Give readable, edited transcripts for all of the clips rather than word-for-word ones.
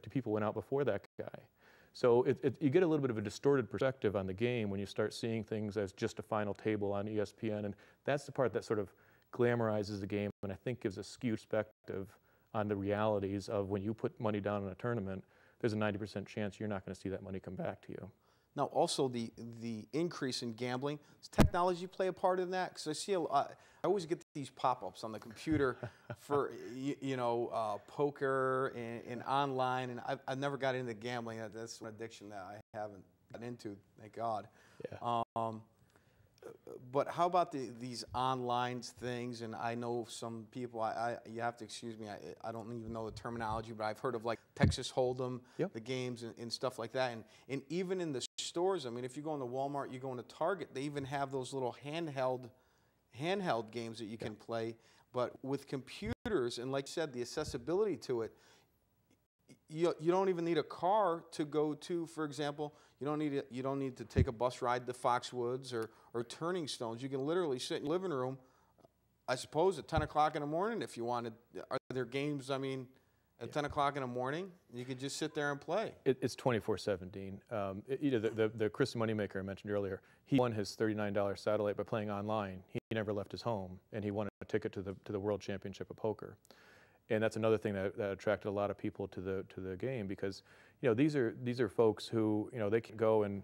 people went out before that guy. So you get a little bit of a distorted perspective on the game when you start seeing things as just a final table on ESPN, and that's the part that sort of glamorizes the game and I think gives a skewed perspective on the realities of when you put money down in a tournament, there's a 90% chance you're not going to see that money come back to you. Now, also the increase in gambling, does technology play a part in that? Because I see I always get these pop-ups on the computer for poker and online, and I've never got into gambling. That's an addiction that I haven't gotten into, thank God. Yeah. But how about these online things? And I know some people, you have to excuse me, I don't even know the terminology, but I've heard of like Texas Hold'em, yep. the games and stuff like that. And even in the stores, I mean, if you go into Walmart, you go into Target, they even have those little handheld games that you can play. But with computers, and like you said, the accessibility to it, you don't even need a car to go to, for example, you don't need to take a bus ride to Foxwoods or Turning Stones. You can literally sit in your living room, I suppose, at 10 o'clock in the morning if you wanted. Are there games, I mean, at 10 o'clock in the morning, you could just sit there and play? It's 24/7, Dean. The Chris Moneymaker I mentioned earlier, he won his $39 satellite by playing online. He never left his home, and he won a ticket to the World Championship of Poker. And that's another thing that attracted a lot of people to the game because, these are folks who, they can go and,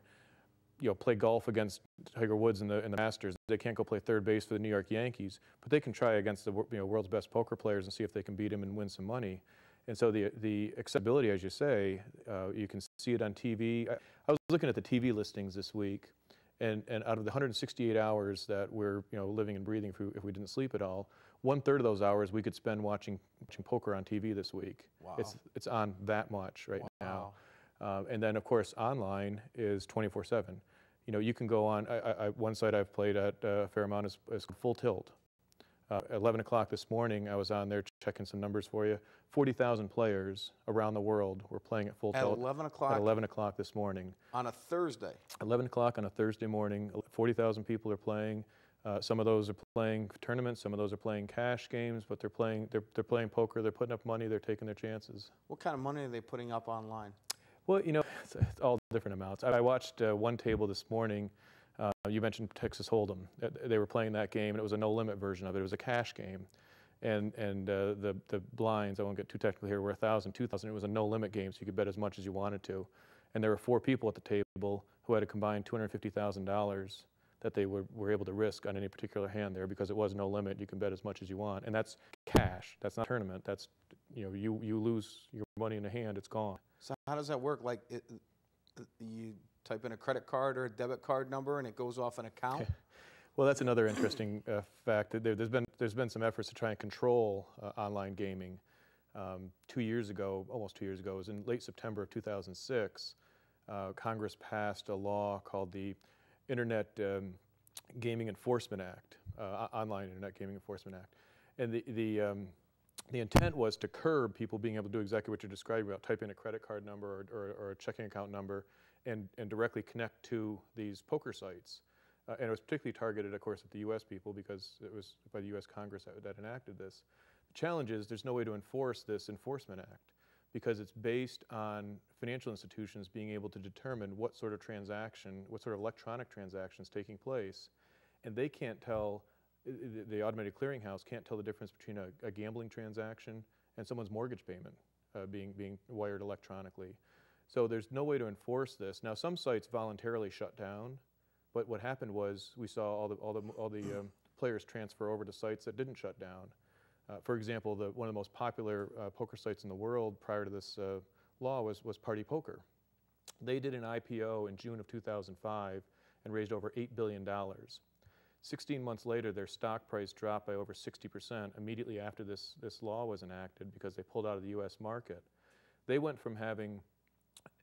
play golf against Tiger Woods in the Masters. They can't go play third base for the New York Yankees, but they can try against the world's best poker players and see if they can beat him and win some money. And so the accessibility, as you say, you can see it on TV. I was looking at the TV listings this week, and out of the 168 hours that we're living and breathing if we didn't sleep at all, 1/3 of those hours we could spend watching poker on TV this week. Wow. It's on that much right now. And then of course online is 24/7. You can go on. One site I've played at a fair amount is Full Tilt. 11 o'clock this morning, I was on there checking some numbers for you. 40,000 players around the world were playing at Full Tilt. At 11 o'clock? At 11 o'clock this morning. On a Thursday? 11 o'clock on a Thursday morning. 40,000 people are playing. Some of those are playing tournaments. Some of those are playing cash games, but they're playing poker. They're putting up money. They're taking their chances. What kind of money are they putting up online? Well, it's all different amounts. I watched one table this morning. You mentioned Texas Hold'em. They were playing that game, and it was a no-limit version of it. It was a cash game, and the blinds, I won't get too technical here, were 1,000, 2,000. It was a no-limit game, so you could bet as much as you wanted to. And there were 4 people at the table who had a combined $250,000 that they were able to risk on any particular hand there because it was no limit. You can bet as much as you want, and that's cash. That's not a tournament. That's you lose your money in a hand, it's gone. So how does that work? Like you type in a credit card or a debit card number and it goes off an account? Well, that's another interesting fact. There's been some efforts to try and control online gaming. 2 years ago, almost 2 years ago, it was in late September of 2006, Congress passed a law called the Internet Gaming Enforcement Act, Online Internet Gaming Enforcement Act. And the intent was to curb people being able to do exactly what you're describing about typing a credit card number or a checking account number and directly connect to these poker sites. And it was particularly targeted, of course, at the U.S. people because it was by the U.S. Congress that enacted this. The challenge is there's no way to enforce this Enforcement Act because it's based on financial institutions being able to determine what sort of transaction, what sort of electronic transaction is taking place. And they can't tell, the automated clearinghouse can't tell the difference between a gambling transaction and someone's mortgage payment being wired electronically. So there's no way to enforce this. Now, some sites voluntarily shut down, but what happened was we saw all the players transfer over to sites that didn't shut down. For example, one of the most popular poker sites in the world prior to this law was Party Poker. They did an IPO in June of 2005 and raised over $8 billion. 16 months later, their stock price dropped by over 60% immediately after this law was enacted because they pulled out of the U.S. market. They went from having,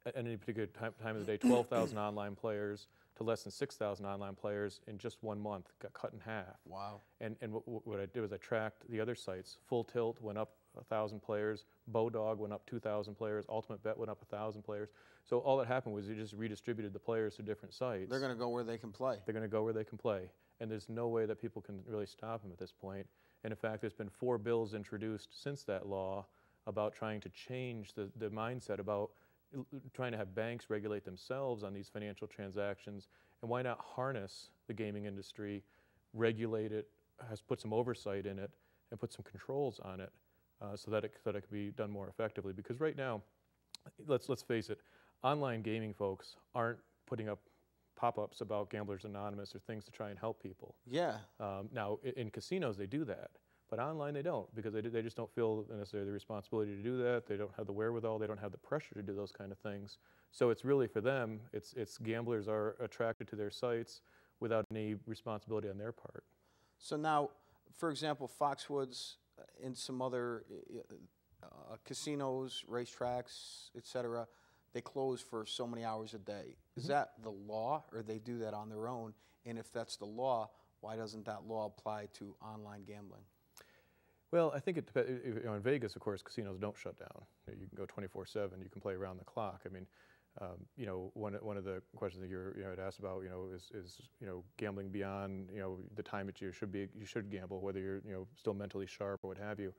at any particular time of the day, 12,000 online players to less than 6,000 online players in just 1 month, got cut in half. Wow. And what I did was I tracked the other sites. Full Tilt went up 1,000 players, Bodog went up 2,000 players, Ultimate Bet went up 1,000 players. So all that happened was you just redistributed the players to different sites. They're going to go where they can play. They're going to go where they can play. And there's no way that people can really stop them at this point. And in fact, there's been 4 bills introduced since that law about trying to change the mindset about trying to have banks regulate themselves on these financial transactions, and why not harness the gaming industry, regulate it, put some oversight in it, and put some controls on it, so that it can be done more effectively. Because right now, let's face it, online gaming folks aren't putting up pop-ups about Gamblers Anonymous or things to try and help people. Yeah. Now, in casinos, they do that. But online, they don't, because they just don't feel necessarily the responsibility to do that. They don't have the wherewithal. They don't have the pressure to do those kind of things. So it's really, for them, it's gamblers are attracted to their sites without any responsibility on their part. So now, for example, Foxwoods and some other casinos, racetracks, etc., they close for so many hours a day. Is that the law, or they do that on their own? And if that's the law, why doesn't that law apply to online gambling? Well, I think it depends. In Vegas, of course, casinos don't shut down. You can go 24/7. You can play around the clock. I mean, one of the questions that you had asked about, is gambling beyond the time that you should gamble, whether you're still mentally sharp or what have you.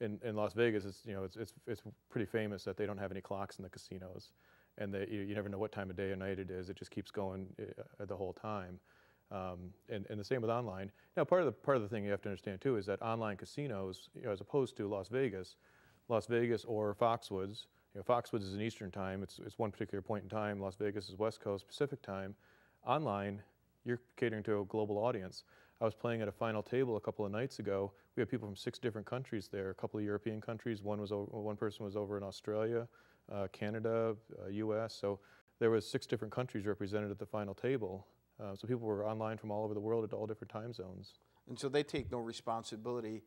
In Las Vegas, it's pretty famous that they don't have any clocks in the casinos, and that you never know what time of day or night it is. It just keeps going the whole time. And the same with online. Now, part of the thing you have to understand too is that online casinos, as opposed to Las Vegas or Foxwoods. Foxwoods is in Eastern time. It's one particular point in time. Las Vegas is West Coast Pacific time. Online, you're catering to a global audience. I was playing at a final table a couple of nights ago. We had people from 6 different countries there. A couple of European countries. One person was over in Australia, Canada, U.S. So there was 6 different countries represented at the final table. So people were online from all over the world at all different time zones. And so they take no responsibility.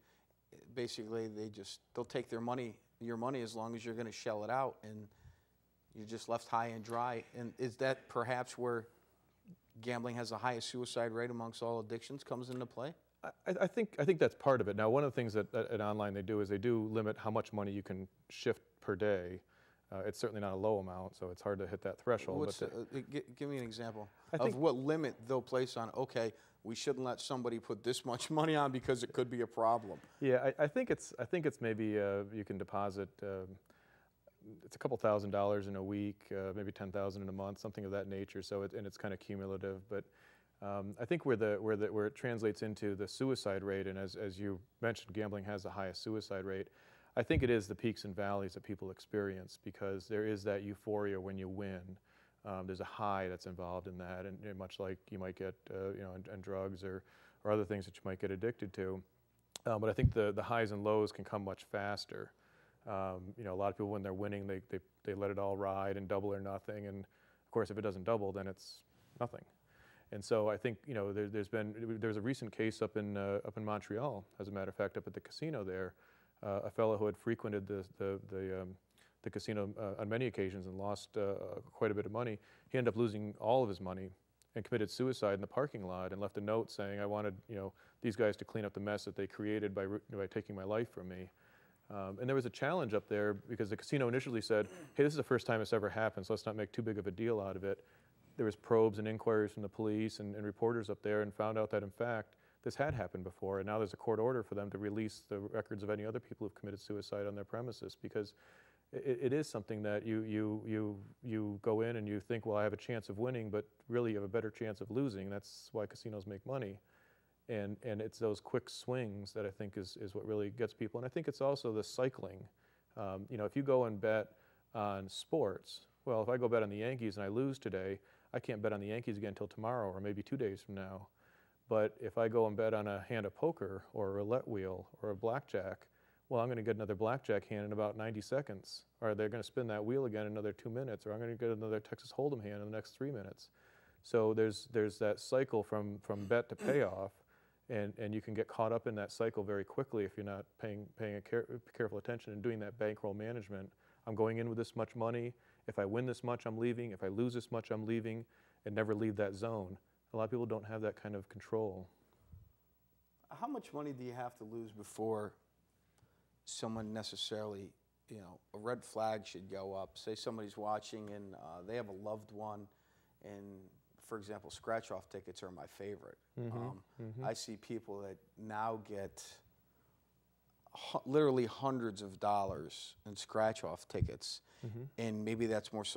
Basically, they'll take your money as long as you're going to shell it out, and you're just left high and dry. And is that perhaps where gambling has the highest suicide rate amongst all addictions comes into play? I think that's part of it. Now, one of the things that at online they do is they do limit how much money you can shift per day. It's certainly not a low amount, so it's hard to hit that threshold. Give me an example of what limit they'll place on, okay, we shouldn't let somebody put this much money on because it could be a problem. Yeah, I think it's maybe you can deposit it's a couple $1,000s in a week, maybe $10,000 in a month, something of that nature. So it's kind of cumulative, but I think where it translates into the suicide rate, and as you mentioned, gambling has the highest suicide rate. I think it is the peaks and valleys that people experience, because there is that euphoria when you win. There's a high that's involved in that, and much like you might get, in drugs or other things that you might get addicted to. But I think the highs and lows can come much faster. A lot of people, when they're winning, they let it all ride and double or nothing. And of course, if it doesn't double, then it's nothing. And so I think there's a recent case up in Montreal, as a matter of fact, up at the casino there. A fellow who had frequented the casino on many occasions and lost quite a bit of money. He ended up losing all of his money and committed suicide in the parking lot, and left a note saying, "I wanted these guys to clean up the mess that they created by taking my life from me." And there was a challenge up there, because the casino initially said, "Hey, this is the first time it's ever happened, so let's not make too big of a deal out of it." There was probes and inquiries from the police and reporters up there, and found out that in fact this had happened before, and now there's a court order for them to release the records of any other people who've committed suicide on their premises, because it is something that you go in and you think, well, I have a chance of winning, but really you have a better chance of losing. That's why casinos make money. And it's those quick swings that I think is what really gets people. And I think it's also the cycling. If you go and bet on sports, well, if I go bet on the Yankees and I lose today, I can't bet on the Yankees again until tomorrow or maybe 2 days from now. But if I go and bet on a hand of poker or a roulette wheel or a blackjack, well, I'm going to get another blackjack hand in about 90 seconds. Or they're going to spin that wheel again in another 2 minutes. Or I'm going to get another Texas Hold'em hand in the next 3 minutes. So there's that cycle from bet to payoff. And you can get caught up in that cycle very quickly if you're not paying careful attention and doing that bankroll management. I'm going in with this much money. If I win this much, I'm leaving. If I lose this much, I'm leaving, and never leave that zone. A lot of people don't have that kind of control. How much money do you have to lose before someone necessarily, a red flag should go up? Say somebody's watching and they have a loved one, and for example, scratch-off tickets are my favorite. I see people that now get literally hundreds of dollars in scratch-off tickets, and maybe that's more so